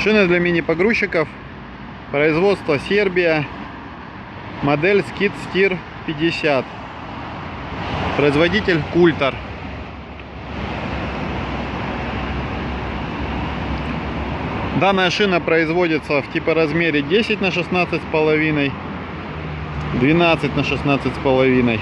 Шина для мини-погрузчиков. Производство Сербия. Модель Skid Steer 50. Производитель Coulter. Данная шина производится в типоразмере 10 на 16,5, 12 на 16,5.